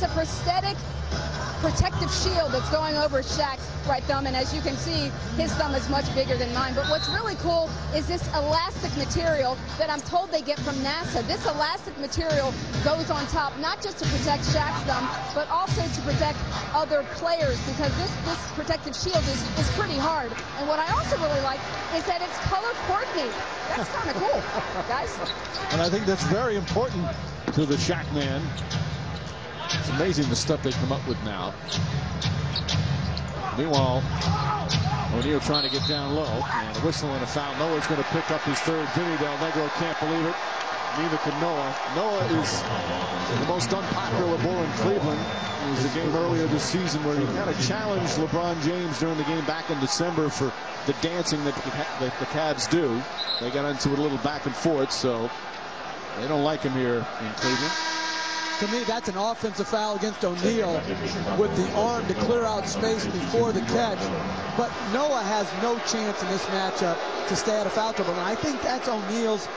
It's a prosthetic protective shield that's going over Shaq's right thumb, and as you can see, his thumb is much bigger than mine. But what's really cool is this elastic material that I'm told they get from NASA. This elastic material goes on top, not just to protect Shaq's thumb, but also to protect other players, because this protective shield is pretty hard. And what I also really like is that it's color coordinated. That's kind of cool, guys. And I think that's very important to the Shaq man. It's amazing the stuff they come up with now. Meanwhile, O'Neal trying to get down low, and a whistle and a foul. Noah's going to pick up his third. Vinny Del Negro can't believe it. Neither can Noah. Noah is the most unpopular Bull in Cleveland. It was a game earlier this season where he kind of challenged LeBron James during the game back in December for the dancing that the Cavs do. They got into a little back and forth, so they don't like him here in Cleveland. To me, that's an offensive foul against O'Neal with the arm to clear out space before the catch. But Noah has no chance in this matchup to stay out of foul trouble. And I think that's O'Neal's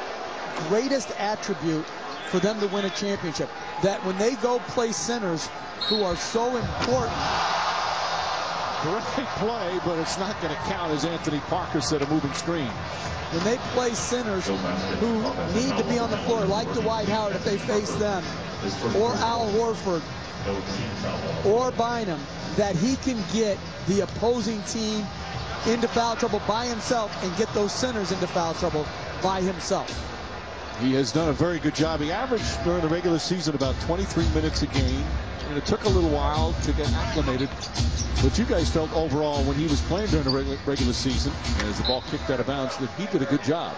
greatest attribute for them to win a championship. That when they go play centers who are so important. Great play, but it's not going to count, as Anthony Parker said, a moving screen. When they play centers who need to be on the floor, like Dwight Howard if they face them, or Al Horford, or Bynum, that he can get the opposing team into foul trouble by himself and get those centers into foul trouble by himself. He has done a very good job. He averaged during the regular season about 23 minutes a game, and it took a little while to get acclimated. But you guys felt overall when he was playing during the regular season, as the ball kicked out of bounds, that he did a good job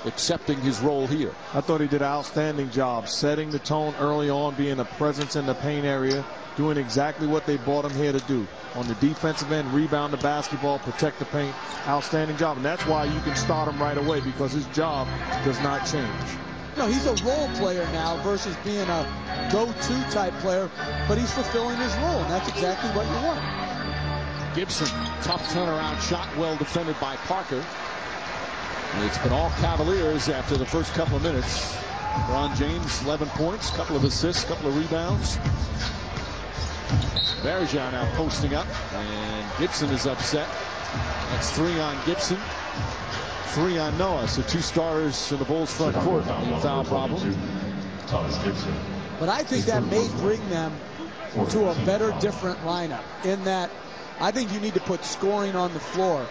accepting his role here. I thought he did an outstanding job setting the tone early on, being a presence in the paint area, doing exactly what they brought him here to do. On the defensive end, rebound the basketball, protect the paint. Outstanding job. And that's why you can start him right away, because his job does not change. No, he's a role player now versus being a go-to type player, but he's fulfilling his role, and that's exactly what you want. Gibson, tough turnaround shot, well defended by Parker. It's been all Cavaliers after the first couple of minutes. LeBron James, 11 points, couple of assists, couple of rebounds. Bergeron now posting up, and Gibson is upset. That's 3 on Gibson, 3 on Noah. So 2 starters in the Bulls front court in foul problem. But I think that may bring them to a better, different lineup, in that I think you need to put scoring on the floor.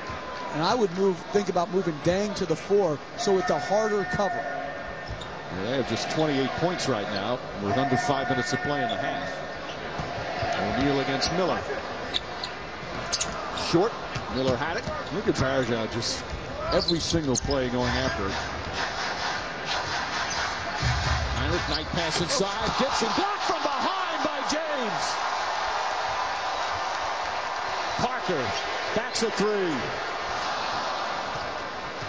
And I would think about moving Dang to the 4, so it's a harder cover. Yeah, they have just 28 points right now with under 5 minutes of play in the half. O'Neal against Miller. Short. Miller had it. Look at Bergeron, just every single play going after it. Heinrich, night pass inside. Gibson blocked from behind by James. Parker backs a 3.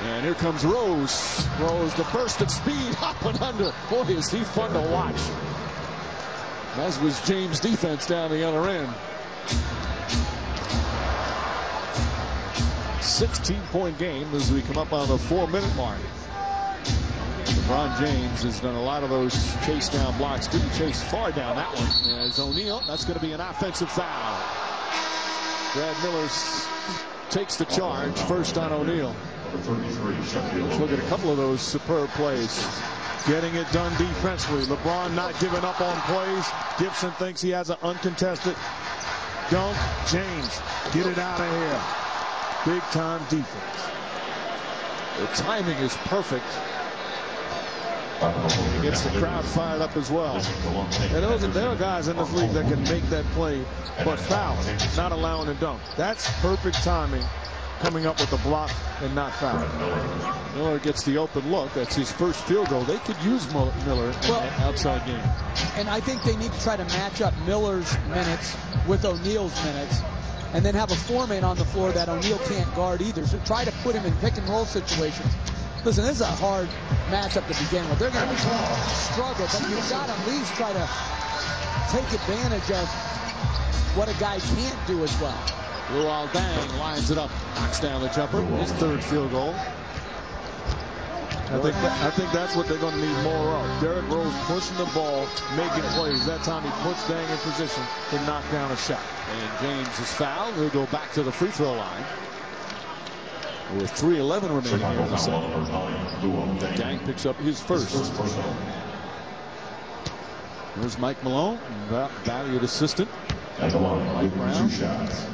And here comes Rose. Rose, the burst of speed, up and under. Boy, is he fun to watch. As was James' defense down the other end. 16-point game as we come up on the 4-minute mark. LeBron James has done a lot of those chase down blocks. Didn't chase far down that one. As O'Neal, that's going to be an offensive foul. Brad Miller takes the charge, first on O'Neal. Let's look at a couple of those superb plays. Getting it done defensively. LeBron not giving up on plays. Gibson thinks he has an uncontested dunk. James, get it out of here. Big time defense. The timing is perfect. Gets the crowd fired up as well. And there are guys in this league that can make that play, but foul, not allowing a dunk. That's perfect timing, coming up with a block and not foul. Miller gets the open look. That's his first field goal. They could use Miller in that outside game. And I think they need to try to match up Miller's minutes with O'Neal's minutes, and then have a four-man on the floor that O'Neal can't guard either. So try to put him in pick-and-roll situations. Listen, this is a hard matchup to begin with. They're going to struggle, but you've got to at least try to take advantage of what a guy can't do as well. Luol Deng lines it up, knocks down the jumper, his third field goal. I think that's what they're going to need more of. Derrick Rose pushing the ball, making plays. That time he puts Dang in position to knock down a shot. And James is fouled. He'll go back to the free throw line. With 3:11 remaining in the second. Dang picks up his first. There's Mike Malone, valued assistant. Mike Brown.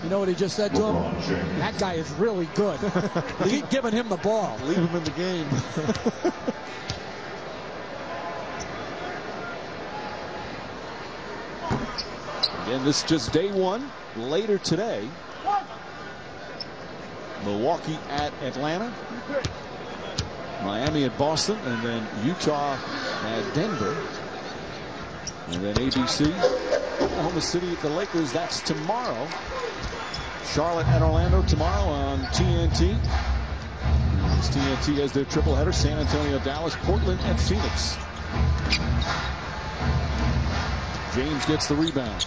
You know what he just said to him? That guy is really good. Keep giving him the ball. Leave him in the game. Again, this is just day one. Later today, Milwaukee at Atlanta, Miami at Boston, and then Utah at Denver. And then ABC, Oklahoma City at the Lakers. That's tomorrow. Charlotte at Orlando tomorrow on TNT. As TNT has their tripleheader. San Antonio, Dallas, Portland, and Phoenix. James gets the rebound.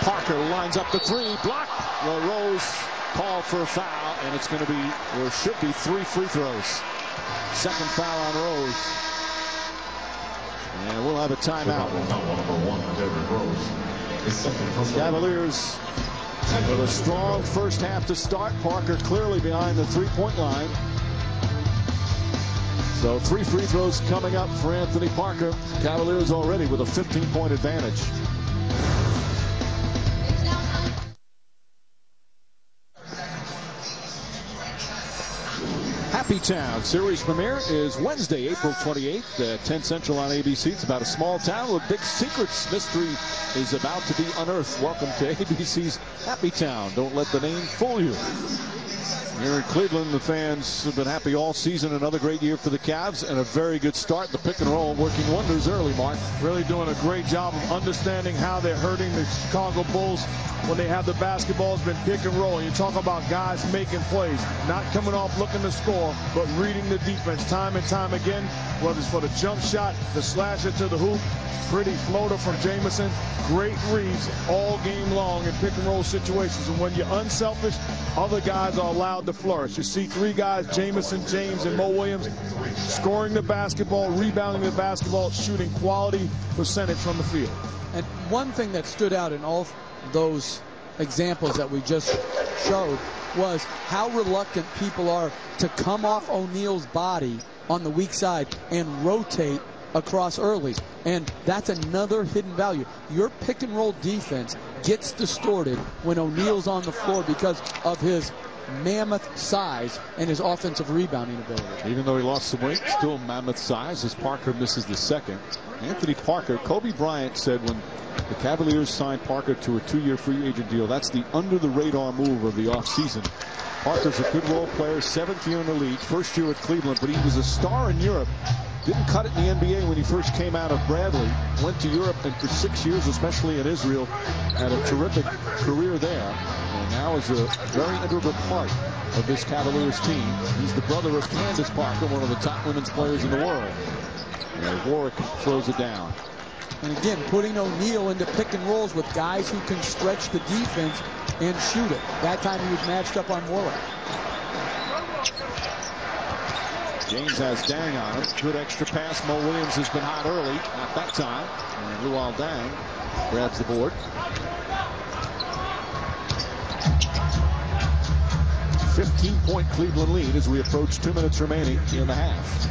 Parker lines up the three. Blocked. Well, Rose called for a foul, and it's going to be, or should be, 3 free throws. Second foul on Rose. And we'll have a timeout. Cavaliers with a strong first half to start. Parker clearly behind the three-point line. So 3 free throws coming up for Anthony Parker. Cavaliers already with a 15-point advantage. Happy Town series premiere is Wednesday, April 28th at 10 Central on ABC. It's about a small town with big secrets. Mystery is about to be unearthed. Welcome to ABC's Happy Town. Don't let the name fool you. Here in Cleveland, the fans have been happy all season. Another great year for the Cavs and a very good start. The pick and roll working wonders early, Mark. Really doing a great job of understanding how they're hurting the Chicago Bulls when they have the basketball. Has been pick and roll. You talk about guys making plays, not coming off looking to score, but reading the defense time and time again, whether it's for the jump shot, the slasher to the hoop, pretty floater from Jamison, great reads all game long in pick and roll situations. And when you're unselfish, other guys are allowed to flourish. You see 3 guys, Jamison, James, and Mo Williams, scoring the basketball, rebounding the basketball, shooting quality percentage from the field. And one thing that stood out in all those examples that we just showed was how reluctant people are to come off O'Neal's body on the weak side and rotate across early. And that's another hidden value. Your pick and roll defense gets distorted when O'Neal's on the floor because of his mammoth size and his offensive rebounding ability. Even though he lost some weight, still mammoth size as Parker misses the second. Anthony Parker, Kobe Bryant said when the Cavaliers signed Parker to a 2-year free agent deal, that's the under-the-radar move of the offseason. Parker's a good role player, 7th year in the league, first year at Cleveland, but he was a star in Europe. Didn't cut it in the NBA when he first came out of Bradley. Went to Europe, and for 6 years, especially in Israel, had a terrific career there. And now is a very integral part of this Cavaliers team. He's the brother of Candace Parker, one of the top women's players in the world. And Warwick throws it down. And again, putting O'Neal into pick and rolls with guys who can stretch the defense and shoot it. That time he was matched up on Warwick. James has Dang on him. Good extra pass. Mo Williams has been hot early. Not that time. And Luol Deng grabs the board. 15-point Cleveland lead as we approach 2 minutes remaining in the half.